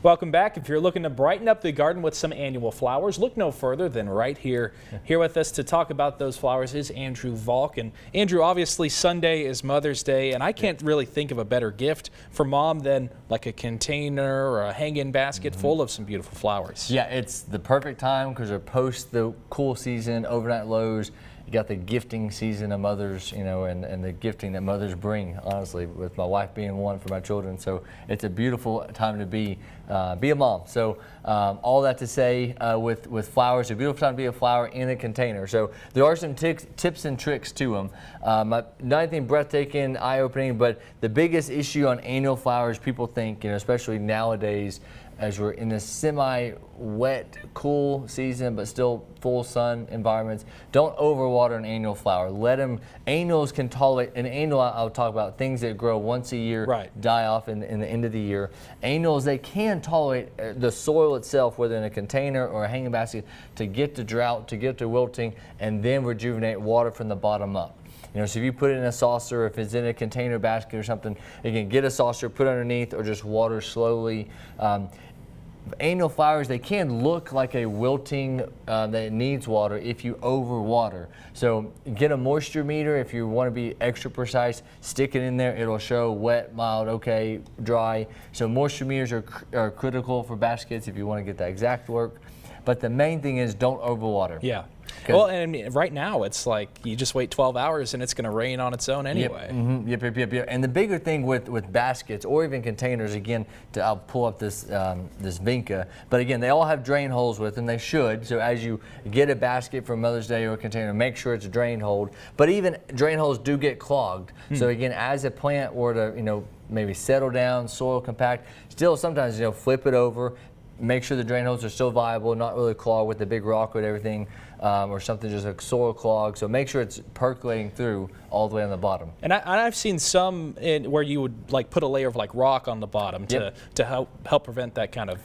Welcome back. If you're looking to brighten up the garden with some annual flowers, look no further than right here. Here with us to talk about those flowers is Andrew Valk. And Andrew, obviously Sunday is Mother's Day, and I can't really think of a better gift for mom than like a container or a hang-in basket full of some beautiful flowers. Yeah, it's the perfect time because we're post the cool season, overnight lows. You got the gifting season of mothers, you know, and the gifting that mothers bring, honestly, with my wife being one for my children. So it's a beautiful time to be a mom. So all that to say, with flowers, a beautiful time to be a flower in a container. So there are some tips and tricks to them. Not anything breathtaking, eye-opening, but the biggest issue on annual flowers, people think, you know, especially nowadays, as we're in this semi-wet, cool season, but still full sun environments, don't overwater an annual flower. Let them, annuals can tolerate, an annual I'll talk about things that grow once a year, die off in the end of the year. Annuals, they can tolerate the soil itself, whether in a container or a hanging basket, to get to drought, to get to wilting, and then rejuvenate water from the bottom up. You know, so if you put it in a saucer, if it's in a container basket or something, you can get a saucer, put it underneath, or just water slowly. Annual flowers, they can look like a wilting that needs water if you overwater. So get a moisture meter if you want to be extra precise. Stick it in there. It'll show wet, mild, okay, dry. So moisture meters are critical for baskets if you want to get that exact work. But the main thing is don't overwater. Yeah. Well, and right now it's like you just wait 12 hours and it's going to rain on its own anyway. Yep. And the bigger thing with baskets or even containers, again, I'll pull up this this Vinca, but again, they all have drain holes with them. They should. So as you get a basket for Mother's Day or a container, make sure it's a drain hole. But even drain holes do get clogged. So again, as a plant were to, you know, maybe settle down, soil compact, still sometimes, you know, flip it over. Make sure the drain holes are still viable, not really clogged with the big rock with everything, or something just a soil clog. So make sure it's percolating through all the way on the bottom. And I've seen some where you would like put a layer of like rock on the bottom to help prevent that kind of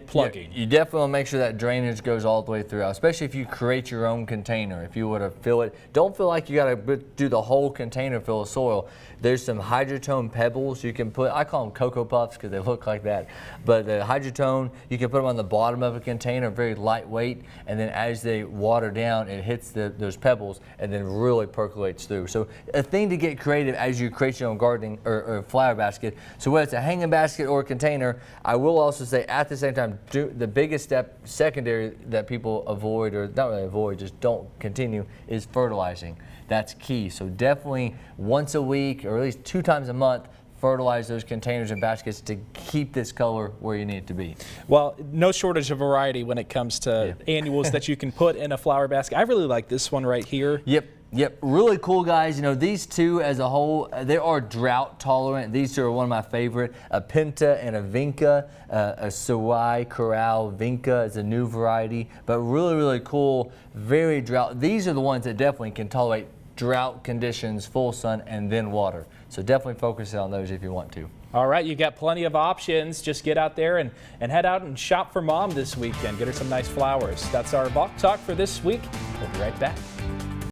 plugging. You definitely want to make sure that drainage goes all the way through, especially if you create your own container. If you were to fill it, don't feel like you got to do the whole container full of soil. There's some hydrotone pebbles you can put. I call them Cocoa Puffs because they look like that. But the hydrotone, you can put them on the bottom of a container, very lightweight, and then as they water down, it hits those pebbles and then really percolates through. So a thing to get creative as you create your own gardening or flower basket. So whether it's a hanging basket or a container, I will also say at the same time, the biggest step, secondary, that people avoid, or not really avoid, just don't continue, is fertilizing. That's key. So definitely once a week or at least 2 times a month, fertilize those containers and baskets to keep this color where you need it to be. Well, no shortage of variety when it comes to annuals that you can put in a flower basket. I really like this one right here. Yep, really cool, guys. You know, these two as a whole, they are drought tolerant. These two are one of my favorite. A Pinta and a Vinca, a Sawai Corral Vinca is a new variety, but really, really cool, very drought. These are the ones that definitely can tolerate drought conditions, full sun, and then water. So definitely focus on those if you want to. All right, you've got plenty of options. Just get out there and head out and shop for mom this weekend. Get her some nice flowers. That's our Valk Talk for this week. We'll be right back.